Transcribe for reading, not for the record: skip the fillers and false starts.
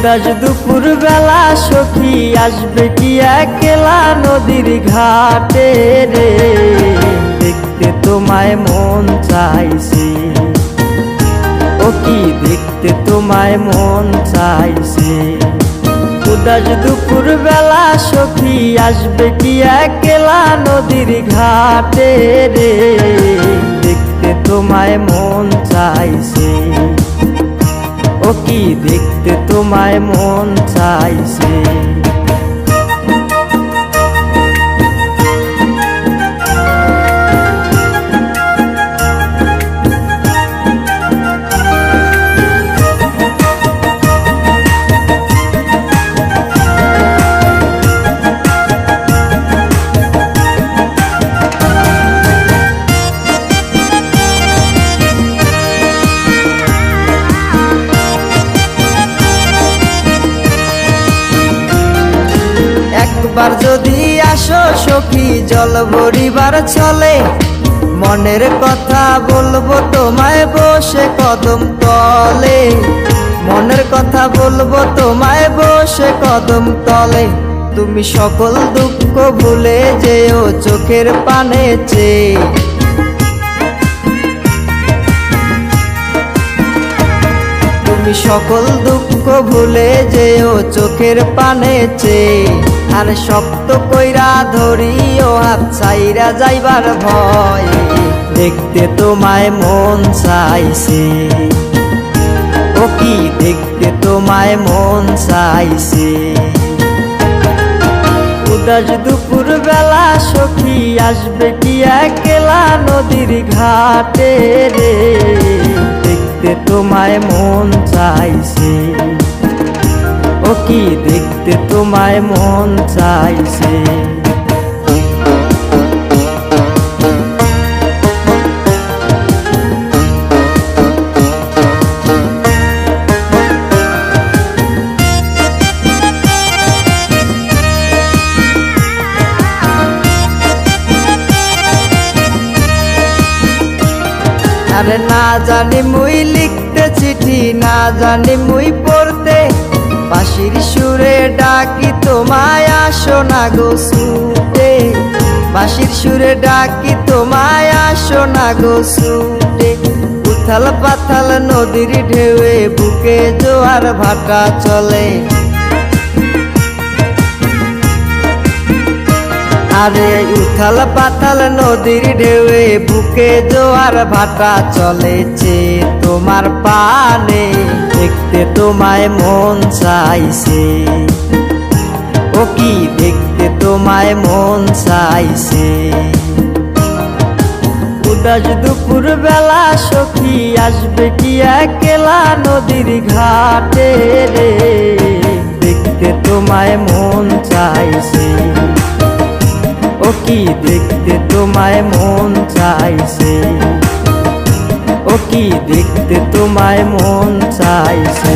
উদাস দুপুর বেলা সখী আসবে কি একলা নদীর ঘাটে রে, দেখতে তোমায় মন চাইছে। ও কি দেখতে তোমায় মন চাইছে। উদাস দুপুর বেলা সখী আসবে কি একলা নদীর ঘাটে রে, দেখতে তোমায় মন চাইছে। ও কি দেখতে তোমায় মন চাইছে। একবার যদি আসো সখী জল ভরিবার চলে, মনের কথা বলবো তোমায় বসে কদম তলে। মনের কথা বলবো তোমায় বসে কদম তলে। তুমি সকল দুঃখ ভুলে যেও চোখের পানে চেয়ে। তুমি সকল দুঃখ ভুলে যেও চোখের পানে চেয়ে। আর শক্ত কইরা ধরিও হাত ছাইরা যাইবার ভয়, দেখতে তোমায় মন চাইছে। ও কি দেখতে তোমায় মন চাইছে। উদাস দুপুর বেলা সখী আসবে কি একলা নদীর ঘাটে রে, দেখতে তোমায় মন চাইছে। ও কি দেখতে তোমায় মন চাইছে। আরে না জানি মুই লিখতে চিঠি, না জানি মুই পড়তে, বাঁশির সুরে ডাকি তোমায় আসো না গো ছুটে। বাঁশির সুরে ডাকি তোমায় আসো না গো ছুটে। উথাল পাথাল নদীর ঢেউয়ে বুকে জোয়ার ভাটা চলে। আরে উথাল পাতাল নদীর ঢেউয়ে বুকে জোয়ার ভাটা চলেছে তোমার পানে, দেখতে তোমায় মন চাইছে। ও কি দেখতে তোমায় মন চাইছে। উদাস দুপুর বেলা সখী আসবে কি একলা নদীর ঘাটে রে, দেখতে তোমায় মন চাইছে। ও কি দেখতে তোমায় মন চাইছে। ও কি দেখতে তোমায় মন চাইছে।